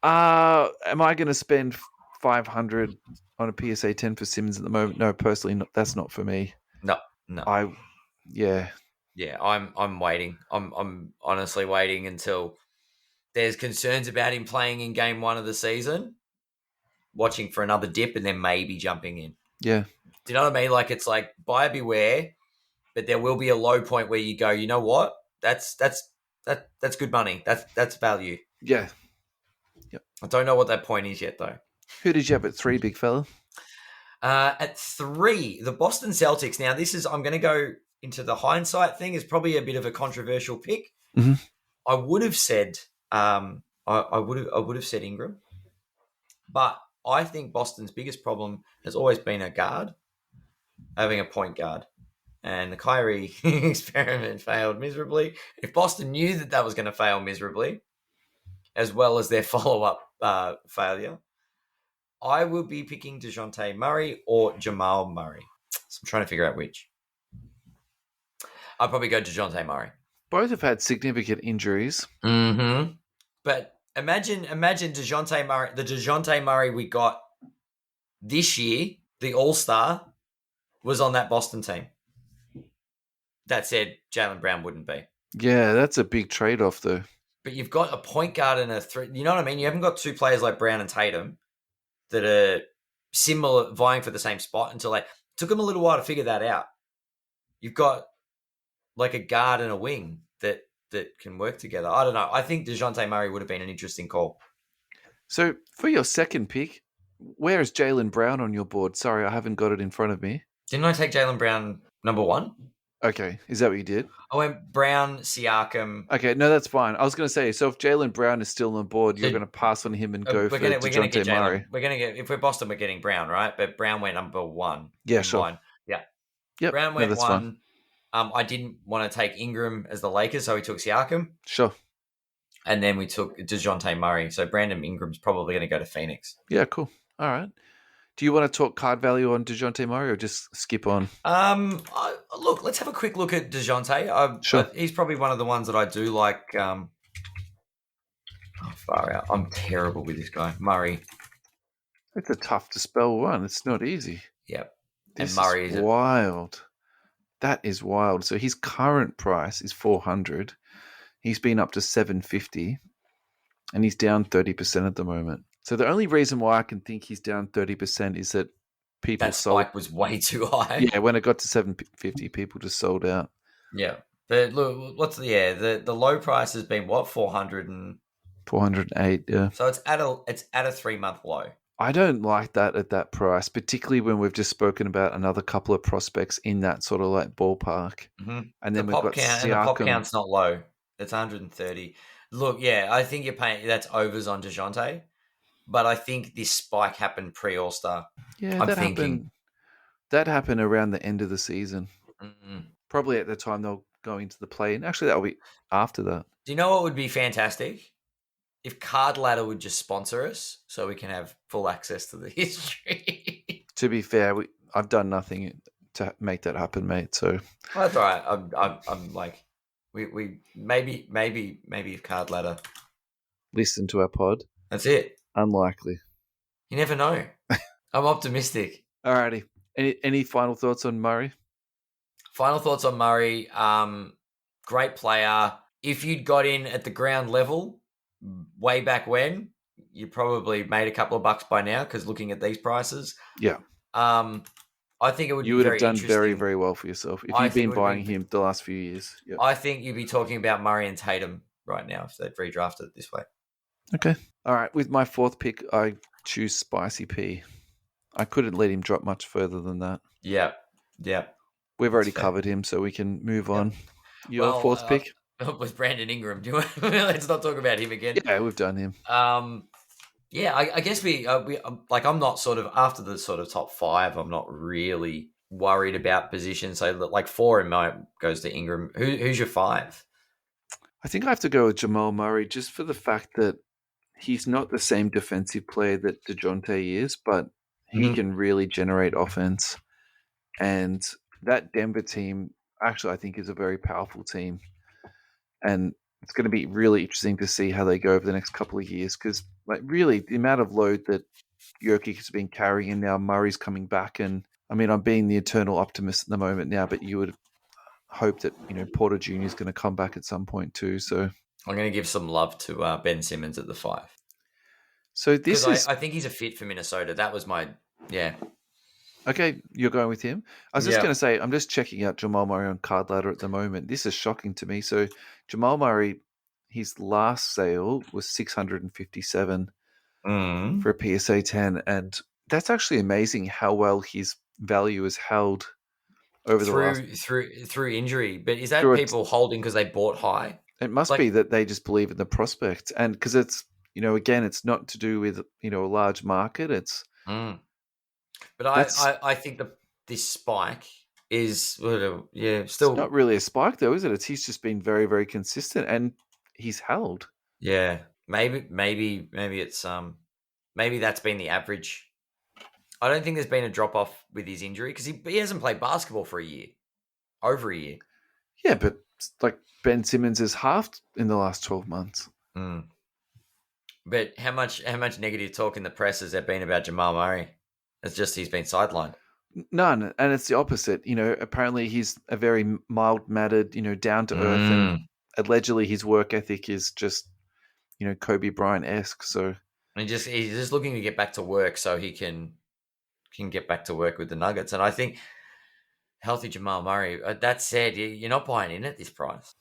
am I going to spend 500 on a PSA 10 for Simmons at the moment? No, personally, that's not for me. No. Yeah. I'm waiting. I'm honestly waiting until there's concerns about him playing in game 1 of the season, watching for another dip, and then maybe jumping in. Yeah. Do you know what I mean? Like it's like buyer beware, but there will be a low point where you go, you know what? That's good money. That's value. Yeah. Yep. I don't know what that point is yet, though. Who did you have at 3, big fella? At 3, the Boston Celtics. Now, I'm going to go into the hindsight thing. Is probably a bit of a controversial pick. Mm-hmm. I would have said, I would have said Ingram, but I think Boston's biggest problem has always been a guard, having a point guard. And the Kyrie experiment failed miserably. If Boston knew that was going to fail miserably, as well as their follow-up failure, I will be picking DeJounte Murray or Jamal Murray. So I'm trying to figure out which. I'll probably go DeJounte Murray. Both have had significant injuries. Mm-hmm. But imagine DeJounte Murray, the DeJounte Murray we got this year, the All-Star, was on that Boston team. That said, Jaylen Brown wouldn't be. Yeah, that's a big trade-off, though. But you've got a point guard and a three. You know what I mean? You haven't got two players like Brown and Tatum that are similar, vying for the same spot until it took them a little while to figure that out. You've got like a guard and a wing that can work together. I don't know. I think DeJounte Murray would have been an interesting call. So for your second pick, where is Jaylen Brown on your board? Sorry, I haven't got it in front of me. Didn't I take Jaylen Brown number 1? Okay, is that what you did? I went Brown, Siakam. Okay, no, that's fine. I was going to say, so if Jaylen Brown is still on board, you're going to pass on him and go for DeJounte Murray. We're going to get, if we're Boston, we're getting Brown, right? But Brown went number 1. Yeah, sure. Mine. Yeah. Yep. Brown went that's 1. Fine. I didn't want to take Ingram as the Lakers, so we took Siakam. Sure. And then we took DeJounte Murray. So Brandon Ingram's probably going to go to Phoenix. Yeah, cool. All right. Do you want to talk card value on DeJounte Murray or just skip on? Look, let's have a quick look at DeJounte. Sure. He's probably one of the ones that I do like. Far out. I'm terrible with this guy. Murray. It's a tough to spell one. It's not easy. Yep. This and Murray is wild. That is wild. So his current price is $400. He's been up to $750, and he's down 30% at the moment. So the only reason why I can think he's down 30% is that that spike was way too high. Yeah, when it got to $750, people just sold out. Yeah, but look, the low price has been what, 400 and 408. Yeah. So it's at a 3-month low. I don't like that at that price, particularly when we've just spoken about another couple of prospects in that sort of like ballpark. Mm-hmm. And then we've got Siakam. And the pop count's not low. It's 130. Look, yeah, I think you're paying. That's overs on DeJounte, but I think this spike happened pre-All-Star. Yeah, that happened around the end of the season. Mm-hmm. Probably at the time they'll go into the play-in. Actually, that'll be after that. Do you know what would be fantastic? If Card Ladder would just sponsor us so we can have full access to the history. To be fair, I've done nothing to make that happen, mate. So that's all right. I'm like, we maybe if Card Ladder listen to our pod. That's it. Unlikely. You never know. I'm optimistic. Alrighty. Any final thoughts on Murray? Final thoughts on Murray. Great player. If you'd got in at the ground level way back when, you probably made a couple of bucks by now because looking at these prices. Yeah. I think it would You be would have very done very, interesting. very well for yourself if I you've think it been would have buying been. him the last few years. Yep. I think you'd be talking about Murray and Tatum right now if they'd redrafted it this way. Okay. All right. With my fourth pick, I choose Spicy P. I couldn't let him drop much further than that. Yeah, yeah, We've that's already fair. covered him, so we can move Yeah. on. Your Well, fourth pick? with Brandon Ingram, do you let's not talk about him again. Yeah, we've done him. Yeah, I guess we like I'm not sort of after the sort of top five. I'm not really worried about position. So like four in my goes to Ingram. Who's your five? I think I have to go with Jamal Murray just for the fact that he's not the same defensive player that DeJounte is, but he Mhm. can really generate offense. And that Denver team, actually, I think is a very powerful team. And it's going to be really interesting to see how they go over the next couple of years because, like, really, the amount of load that Jokic has been carrying, and now Murray's coming back. And I mean, I'm being the eternal optimist at the moment now, but you would hope that Porter Jr. is going to come back at some point too. So, I'm going to give some love to Ben Simmons at the five so because this is I think he's a fit for Minnesota. That was my okay. You're going with him. I was just yeah. going to say, I'm just checking out Jamal Murray on Card Ladder at the moment. This is shocking to me. So, Jamal Murray, his last sale was 657 for a PSA 10, and that's actually amazing how well his value is held over the last Through injury. But is that through it. people holding because they bought high? It must be Like, that they just believe in the prospect, and because it's again, it's not to do with a large market. It's mm. But that's I think this spike is it's not still really a spike though, is it? It's he's just been very, very consistent, and he's held. yeah. Maybe it's maybe that's been the average. I don't think there's been a drop off with his injury because he hasn't played basketball for a year, over a year. Yeah, but like Ben Simmons is halved in the last 12 months. Mm. But how much negative talk in the press has there been about Jamal Murray? It's just he's been sidelined. None, and it's the opposite. Apparently he's a very mild mannered, down to earth, and Mm. allegedly his work ethic is just, Kobe Bryant esque. So He's just looking to get back to work so he can get back to work with the Nuggets. And I think healthy Jamal Murray. That said, you're not buying in at this price,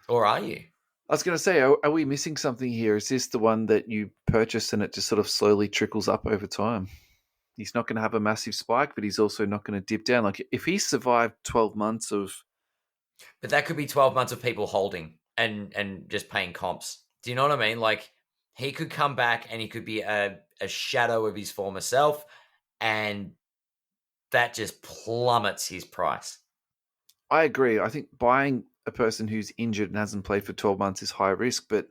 or are you? I was going to say, are we missing something here? Is this the one that you purchase and it just sort of slowly trickles up over time? He's not going to have a massive spike, but he's also not going to dip down. Like if he survived 12 months of, But that could be 12 months of people holding and just paying comps. Do you know what I mean? Like he could come back and he could be a shadow of his former self, and that just plummets his price. I agree. I think buying a person who's injured and hasn't played for 12 months is high risk, but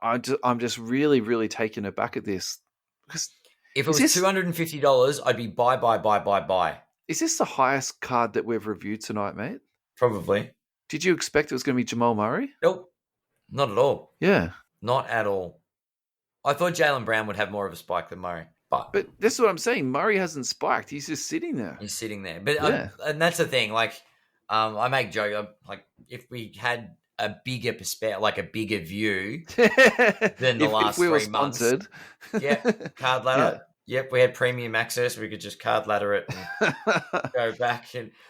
I'm just really, really taken aback at this. Because If it is was this $250, I'd be buy. is this the highest card that we've reviewed tonight, mate? Probably. Did you expect it was going to be Jamal Murray? Nope. Not at all. Yeah. Not at all. I thought Jaylen Brown would have more of a spike than Murray, but But this is what I'm saying. Murray hasn't spiked. He's just sitting there. he's sitting there. But Yeah. and that's the thing. Like, I make joke like if we had a bigger perspective, like a bigger view than the if last we were 3 months. sponsored. Yeah, card ladder. Yep, we had premium access. We could just card ladder it and go back.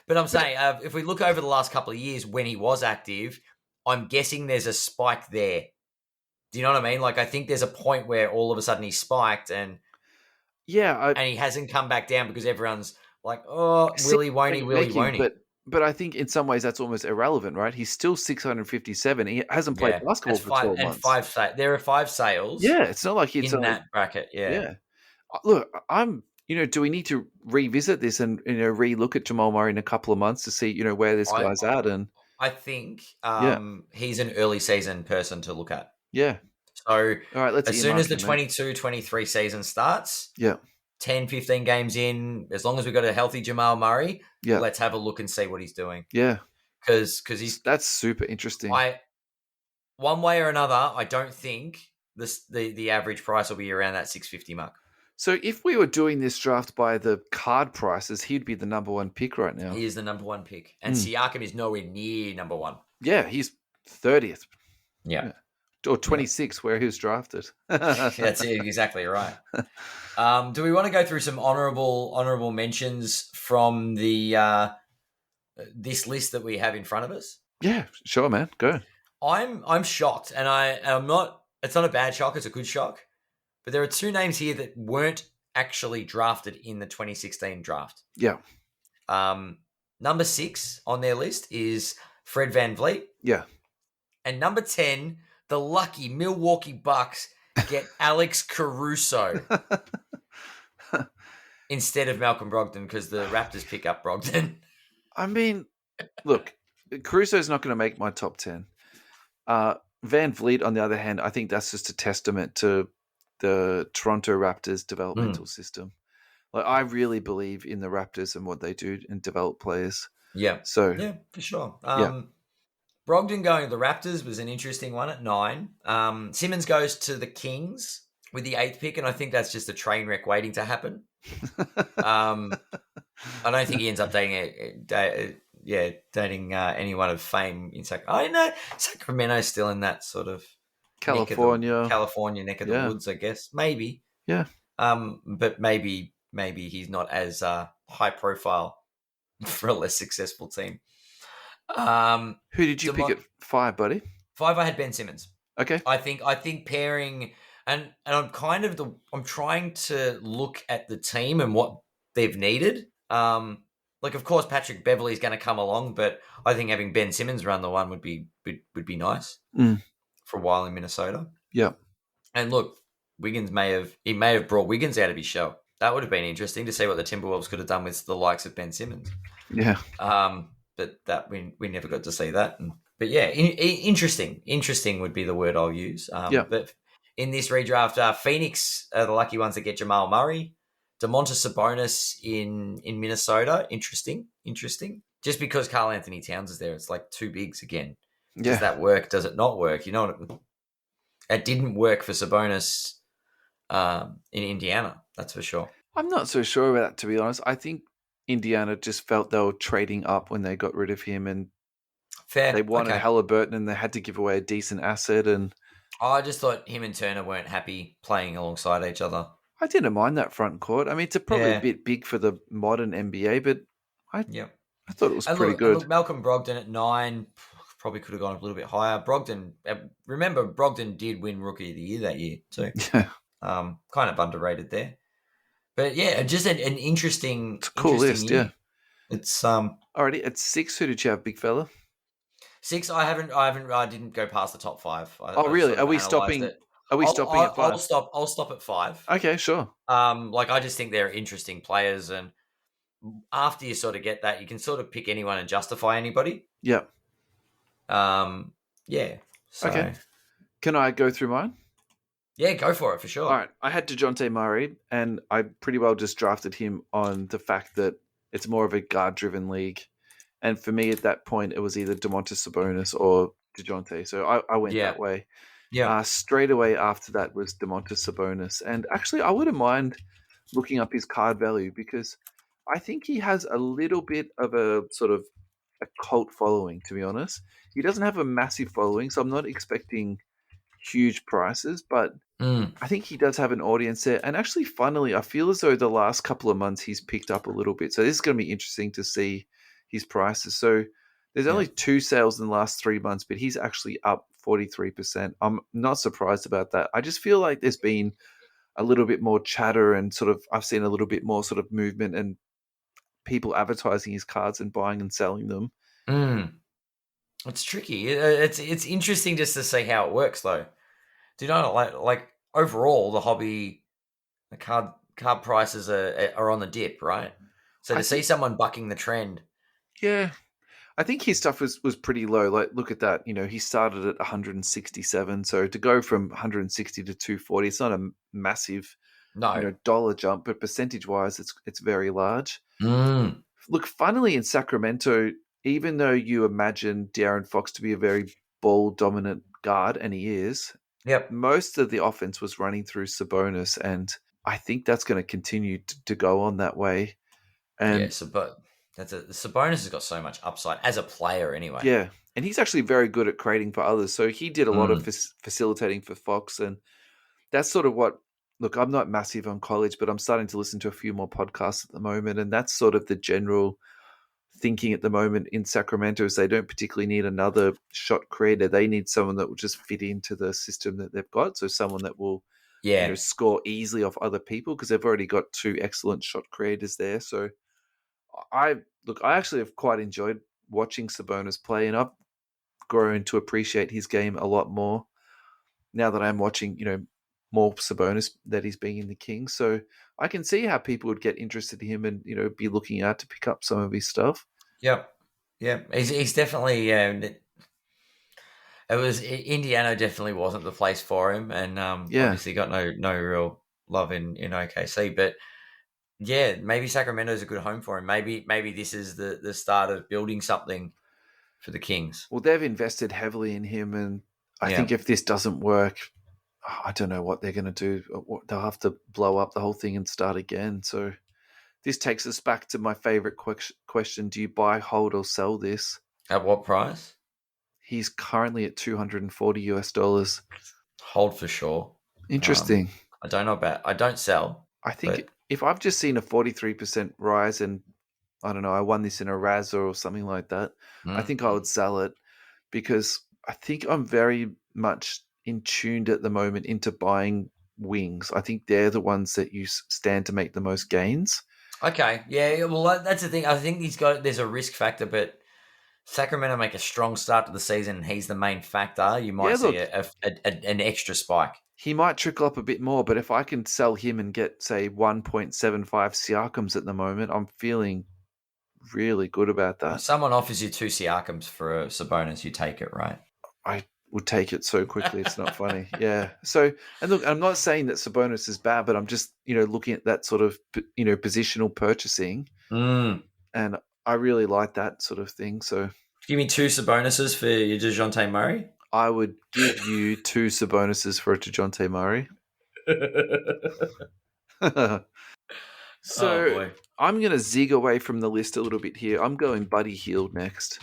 But I'm saying, if we look over the last couple of years when he was active, I'm guessing there's a spike there. Do you know what I mean? Like, I think there's a point where all of a sudden he spiked and Yeah, he hasn't come back down because everyone's like, oh, see Willie won't he, what you're Willie making, won't he? but I think in some ways that's almost irrelevant, right? He's still 657. He hasn't played Yeah, basketball that's for five 12 and months. there are 5 sales Yeah, it's not like it's in that bracket. Yeah. yeah. Look, do we need to revisit this and re-look at Jamal Murray in a couple of months to see where this I guy's at? And I think yeah, he's an early season person to look at. yeah. So All right, let's as soon as the earmark him, mate. 22-23 season starts, Yeah, 10, 15 games in, as long as we've got a healthy Jamal Murray, yeah, let's have a look and see what he's doing. yeah. Because he's That's super interesting. one way or another, I don't think the average price will be around that 650 mark. So if we were doing this draft by the card prices, he'd be the number one pick right now. He is the number one pick. And Siakam is nowhere near number one. Yeah, he's 30th. Yeah. Or 26, where he was drafted. That's exactly right. Do we want to go through some honorable mentions from the this list that we have in front of us? Yeah, sure, man. Go. I'm shocked, and I'm not. It's not a bad shock; it's a good shock. But there are two names here that weren't actually drafted in the 2016 draft. Yeah. Number 6 on their list is Fred VanVleet. Yeah. And number 10, the lucky Milwaukee Bucks get Alex Caruso instead of Malcolm Brogdon because the Raptors pick up Brogdon. I mean, look, Caruso's not going to make my top 10. Van Vliet, on the other hand, I think that's just a testament to the Toronto Raptors developmental system. Like, I really believe in the Raptors and what they do and develop players. Yeah. So yeah, for sure. Brogdon going to the Raptors was an interesting one at 9. Simmons goes to the Kings with the 8th pick, and I think that's just a train wreck waiting to happen. I don't think he ends up dating anyone of fame in I know Sacramento's still in that sort of California neck of the woods, I guess. Maybe. Yeah. But maybe he's not as high profile for a less successful team. Who did you pick at 5, buddy? 5, I had Ben Simmons. Okay. I think pairing and I'm I'm trying to look at the team and what they've needed. Like, of course, Patrick Beverley's going to come along, but I think having Ben Simmons run the one would be nice for a while in Minnesota. Yeah. And look, Wiggins may have brought Wiggins out of his shell. That would have been interesting to see what the Timberwolves could have done with the likes of Ben Simmons. Yeah. But that we never got to see that. But yeah, interesting. Interesting would be the word I'll use. But in this redraft, Phoenix are the lucky ones that get Jamal Murray. Domantas Sabonis in Minnesota. Interesting. Just because Karl Anthony Towns is there, it's like two bigs again. Yeah. Does that work? Does it not work? You know, it didn't work for Sabonis in Indiana. That's for sure. I'm not so sure about that, to be honest. I think Indiana just felt they were trading up when they got rid of him, and fair. They wanted Halliburton, and they had to give away a decent asset. And I just thought him and Turner weren't happy playing alongside each other. I didn't mind that front court. I mean, it's probably a bit big for the modern NBA, but I thought it was pretty good. Look, Malcolm Brogdon at 9 probably could have gone a little bit higher. Remember, Brogdon did win Rookie of the Year that year too. Yeah. Kind of underrated there. But yeah, just an interesting, it's a cool list. Year. Yeah, it's alrighty. At 6, who did you have, big fella? 6, I didn't go past the top 5. Really? Are we stopping? Are we stopping at 5? I'll stop at 5. Okay, sure. I just think they're interesting players, and after you sort of get that, you can sort of pick anyone and justify anybody. Yeah. Yeah. So. Okay. Can I go through mine? Yeah, go for it, for sure. All right. I had DeJounte Murray, and I pretty well just drafted him on the fact that it's more of a guard-driven league. And for me, at that point, it was either Domantas Sabonis or DeJounte. So I went that way. Yeah. Straight away after that was Domantas Sabonis. And actually, I wouldn't mind looking up his card value because I think he has a little bit of a sort of a cult following, to be honest. He doesn't have a massive following, so I'm not expecting huge prices, but I think he does have an audience there. And actually, finally, I feel as though the last couple of months he's picked up a little bit. So this is going to be interesting to see his prices. So there's only 2 sales in the last 3 months, but he's actually up 43%. I'm not surprised about that. I just feel like there's been a little bit more chatter and sort of I've seen a little bit more sort of movement and people advertising his cards and buying and selling them. It's tricky. It's interesting just to see how it works, though. Do you know, like overall, the hobby, the card prices are on the dip, right? So to see someone bucking the trend. Yeah. I think his stuff was pretty low. Like, look at that. You know, he started at 167. So to go from 160 to 240, it's not a massive dollar jump, but percentage-wise, it's very large. Look, funnily in Sacramento, even though you imagine De'Aaron Fox to be a very ball-dominant guard, and he is, most of the offense was running through Sabonis and I think that's going to continue to go on that way. Yeah, And so but Sabonis has got so much upside as a player anyway. yeah, and he's actually very good at creating for others. So he did a lot of Mm, facilitating for Fox, and that's sort of what. Look, I'm not massive on college, but I'm starting to listen to a few more podcasts at the moment, and that's sort of the general thinking at the moment in Sacramento is they don't particularly need another shot creator. They need someone that will just fit into the system that they've got. So someone that will, yeah, score easily off other people because they've already got two excellent shot creators there. So I I actually have quite enjoyed watching Sabonis play, and I've grown to appreciate his game a lot more now that I'm watching, more Sabonis that he's being in the Kings. So I can see how people would get interested in him and, be looking out to pick up some of his stuff. yep, yep. He's definitely. It was Indiana definitely wasn't the place for him, and Yeah. obviously got no real love in OKC. But yeah, maybe Sacramento's a good home for him. Maybe this is the start of building something for the Kings. Well, they've invested heavily in him, and I think Yeah, if this doesn't work, I don't know what they're going to do. They'll have to blow up the whole thing and start again. So this takes us back to my favorite question: do you buy, hold, or sell this? at what price? He's currently at $240. Hold for sure. Interesting. I don't know about. I don't sell, I think but if I've just seen a 43% rise and I don't know, I won this in a Razor or something like that, I think I mm, would sell it because I think I'm very much in tuned at the moment into buying wings. I think they're the ones that you stand to make the most gains. okay, yeah. Well, that's the thing. I think there's a risk factor, but Sacramento make a strong start to the season, and he's the main factor. You Yeah, might see look, an extra spike. he might trickle up a bit more, but if I can sell him and get, say, 1.75 Siakams at the moment, I'm feeling really good about If that. someone offers you two Siakams for a Sabonis, you take it, right? I would take it so quickly. It's not funny. Yeah. So, and look, I'm not saying that Sabonis is bad, but I'm just, looking at that sort of, positional purchasing, Mm. and I really like that sort of thing. So Give me two Sabonuses for your DeJounte Murray. I would give you two Sabonuses for a DeJounte Murray. Oh So boy, I'm going to zig away from the list a little bit here. I'm going Buddy Hield next.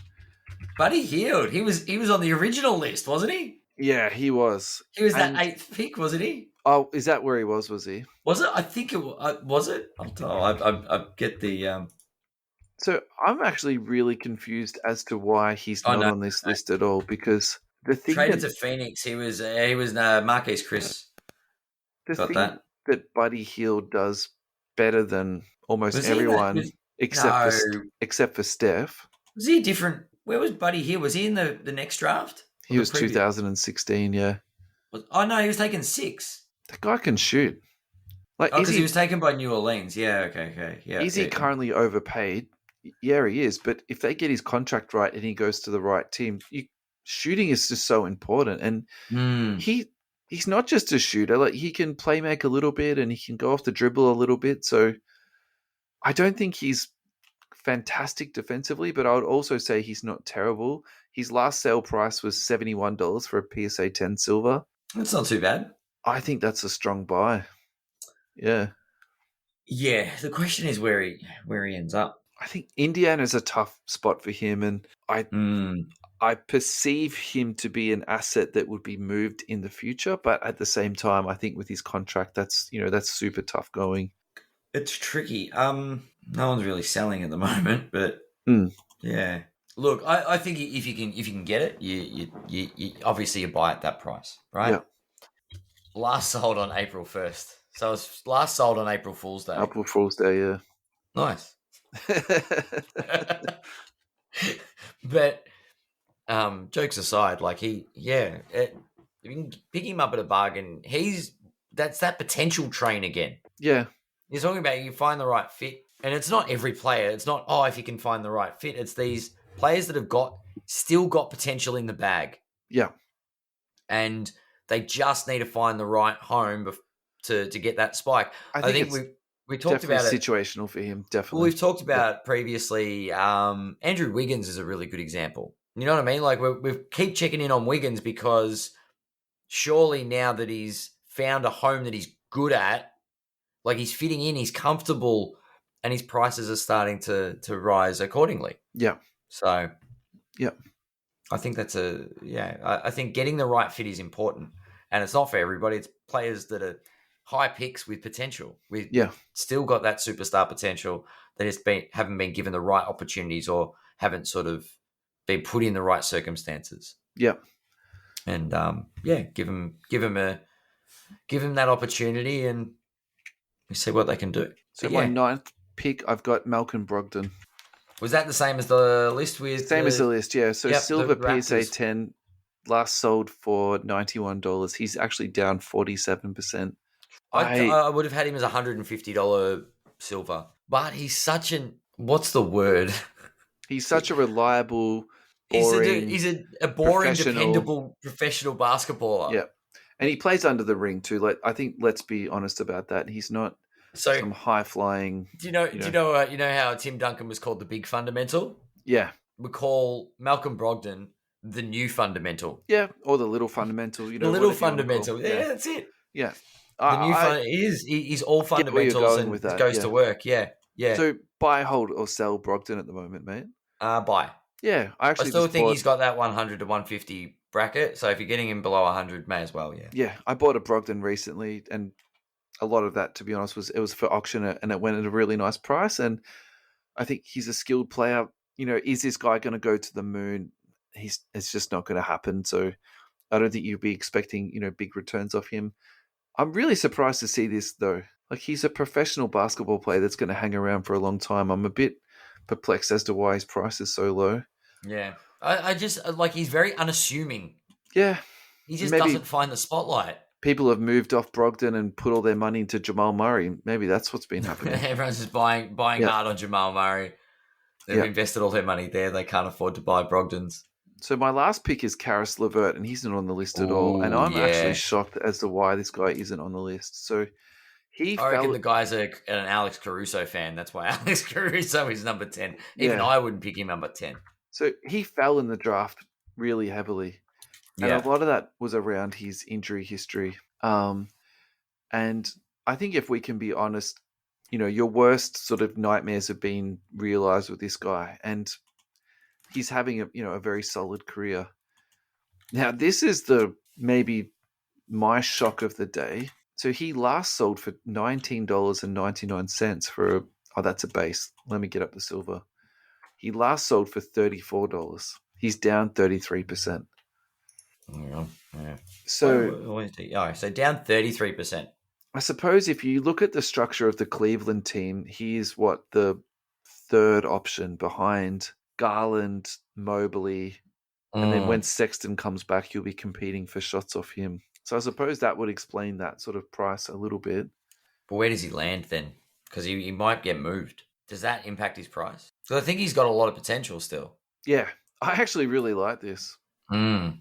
Buddy Hield. He was on the original list, wasn't he? Yeah, he was. He was that And eighth pick, wasn't he? oh, is that where he was? Was he? Was it? I think it was. It. I'll tell. I get the. So I'm actually really confused as to why he's Oh not no, on this list at all. Because the thing traded that to Phoenix. He was Marquise Chris. the Got thing that? that Buddy Hield does better than almost Was he in that? everyone except for No. except for Steph. Was he different? Where was Buddy here? Was he in the next draft or He the was previous? 2016. Yeah, Oh no, he was taken 6. the guy can shoot. Like, Oh, because he was taken by New Orleans. Yeah. Okay. Yeah. is he Yeah. currently overpaid? Yeah, he is. But if they get his contract right and he goes to the right team, shooting is just so important. And Hmm. he he's not just a shooter. Like, he can play make a little bit and he can go off the dribble a little bit. So I don't think he's fantastic defensively, but I would also say he's not terrible. His last sale price was $71 for a PSA 10 silver. That's not too bad. I think that's a strong buy. Yeah. Yeah. The question is where he ends up. I think Indiana's a tough spot for him, and Hmm. I perceive him to be an asset that would be moved in the future, but at the same time, I think with his contract, that's super tough going. It's tricky. No one's really selling at the moment, but Mm, yeah. Look, I think if you can get it, you obviously you buy at that price, right? yeah, Last sold on April 1st. So it's last sold on April Fool's Day. April Fool's Day, yeah. Nice. But jokes aside, like if you can pick him up at a bargain, that's that potential train again. Yeah, You're talking about you find the right fit, and it's not every player. It's not if you can find the right fit. It's these players that have still got potential in the bag, yeah. and they just need to find the right home to get that spike. I I think think it's we talked definitely about it. situational for him, Well, definitely. we've talked about previously. Andrew Wiggins is a really good example. You know what I mean? Like we keep checking in on Wiggins because surely now that he's found a home that he's good at, Like he's fitting in, he's comfortable, and his prices are starting to rise accordingly. Yeah. So Yeah. I think that's I think getting the right fit is important, and it's not for everybody. It's players that are high picks with potential. We've still got that superstar potential that haven't been given the right opportunities or haven't sort of been put in the right circumstances. Yeah. And give them that opportunity, and we see what they can do. So But my yeah, ninth pick, I've got Malcolm Brogdon. was that the same as the list with Same as the list, yeah. So the silver PSA Raptors? 10 last sold for $91. He's actually down 47%. I would have had him as $150 silver, but he's such an what's the word? He's such a reliable, boring, He's a boring, professional. dependable professional basketballer. Yeah. And he plays under the ring too. Like I think let's be honest about that. He's not So some high flying. do you know how Tim Duncan was called the big fundamental? Yeah. We call Malcolm Brogdon the new fundamental. Yeah. Or the little fundamental, The little whatever you want to call. fundamental. Yeah, that's it. Yeah. The new fund. He's all I get where you're fundamentals going and with that, goes yeah. to work. Yeah. So buy, hold, or sell Brogdon at the moment, mate. Buy. Yeah, I actually still just think bought, he's got that 100 to 150 bracket. So if you're getting him below 100, may as well. Yeah. Yeah, I bought a Brogdon recently, and a lot of that, to be honest, was for auction, and it went at a really nice price. And I think he's a skilled player. Is this guy going to go to the moon? It's just not going to happen. So I don't think you'd be expecting big returns off him. I'm really surprised to see this though. Like he's a professional basketball player that's going to hang around for a long time. I'm a bit perplexed as to why his price is so low. Yeah. I just like he's very unassuming. Yeah. He just Maybe doesn't find the spotlight. people have moved off Brogdon and put all their money into Jamal Murray. Maybe that's what's been happening. Everyone's just buying hard on Jamal Murray. They've invested all their money there. They can't afford to buy Brogdons. So my last pick is Karis LeVert, and he's not on the list at all. And I'm actually shocked as to why this guy isn't on the list. So I reckon the guy's an Alex Caruso fan. That's why Alex Caruso is number 10. Even I wouldn't pick him number 10. So he fell in the draft really heavily. And a lot of that was around his injury history. And I think if we can be honest, your worst sort of nightmares have been realized with this guy. And he's having a very solid career. Now, this is maybe my shock of the day. So he last sold for $19.99 for that's a base. Let me get up the silver. He last sold for $34. He's down 33%. Yeah. So down 33%. I suppose if you look at the structure of the Cleveland team, he is the third option behind Garland, Mobley, and then when Sexton comes back, he'll be competing for shots off him. So I suppose that would explain that sort of price a little bit. But where does he land then? Because he might get moved. Does that impact his price? Because I think he's got a lot of potential still. Yeah, I actually really like this. Do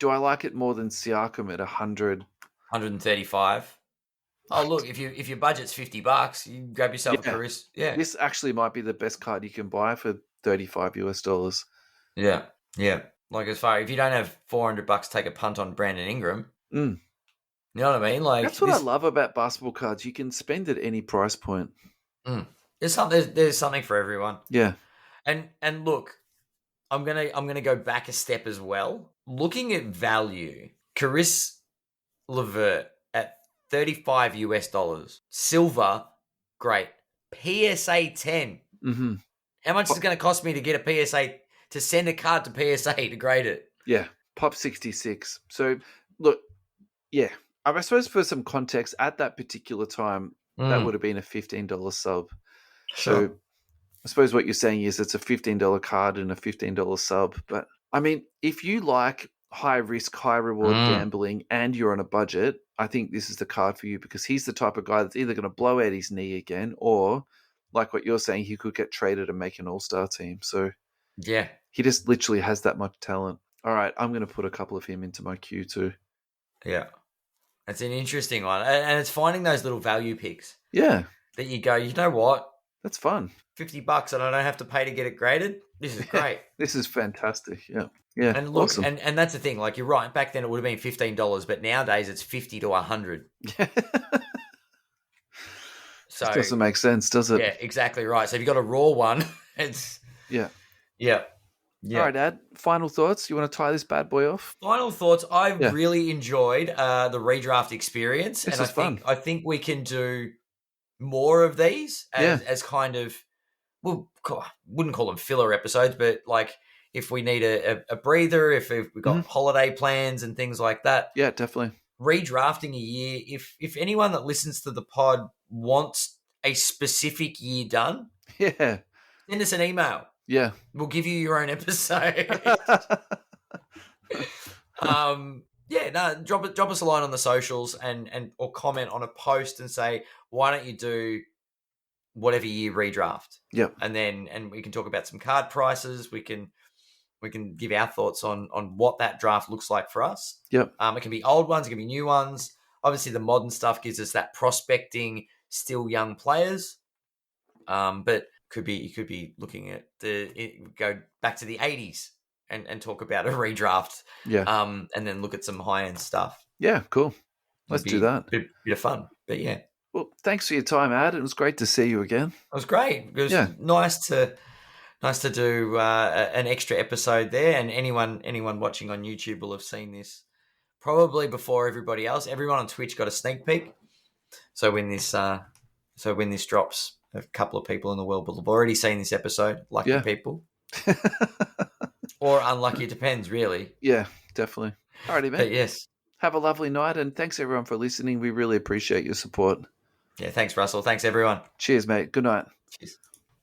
I like it more than Siakam at 100? 135. Oh, look, if your budget's $50, you grab yourself a Caris. Yeah. This actually might be the best card you can buy for $35. Yeah. Yeah. Like if you don't have $400, take a punt on Brandon Ingram. Mm. You know what I mean? Like that's what I love about basketball cards. You can spend at any price point. There's something for everyone. Yeah. And look, I'm gonna go back a step as well. Looking at value, Caris LeVert at $35. Silver, great. PSA 10. Mm-hmm. How much is it going to cost me to get a PSA, to send a card to PSA to grade it? Yeah, Pop 66. So, look, yeah, I suppose for some context, at that particular time, that would have been a $15 sub. Sure. So, I suppose what you're saying is it's a $15 card and a $15 sub. But, I mean, if you like high risk, high reward gambling and you're on a budget, I think this is the card for you because he's the type of guy that's either going to blow out his knee again or, like what you're saying, he could get traded and make an all-star team. So, yeah, he just literally has that much talent. All right, I'm going to put a couple of him into my queue too. Yeah. It's an interesting one. And it's finding those little value picks. Yeah. That you go, you know what? That's fun. $50 and I don't have to pay to get it graded. This is great. This is fantastic. Yeah. Yeah. And look, awesome. and that's the thing. Like you're right. Back then it would have been $15, but nowadays it's $50 to $100. So This doesn't make sense, does it? yeah, exactly right. So if you've got a raw one, it's Yeah. yeah, All yeah. right, Ad. Final thoughts? You want to tie this bad boy off? Final thoughts. I've Yeah. really enjoyed the redraft experience, This and is fun. I think we can do more of these Yeah. as kind of, well, wouldn't call them filler episodes, but like if we need a breather, if we've got Hmm. holiday plans and things like that, Yeah, definitely. redrafting a year. If anyone that listens to the pod wants a specific year done, Yeah. send us an email. Yeah. We'll give you your own episode. Yeah, no, drop us a line on the socials and or comment on a post and say, why don't you do whatever year redraft? Yep. And we can talk about some card prices. We can give our thoughts on what that draft looks like for us. Yep. It can be old ones, it can be new ones. Obviously, the modern stuff gives us that prospecting, still young players. But you could be looking at go back to the 80s and talk about a redraft. Yeah. And then look at some high end stuff. Yeah. Cool. It'd Let's do be that. a bit of fun. But yeah, it Well, thanks for your time, Ad. It was great to see you again. was great. It was Yeah. nice to do an extra episode there. And anyone watching on YouTube will have seen this probably before everybody else. Everyone on Twitch got a sneak peek. So when this drops, a couple of people in the world will have already seen this episode. Lucky Yeah. people, or unlucky, it depends, really. Yeah, definitely. Alrighty, But man. yes, Have a lovely night, and thanks everyone for listening. We really appreciate your support. yeah. Thanks, Russell. Thanks, everyone. Cheers, mate. Good night. Cheers.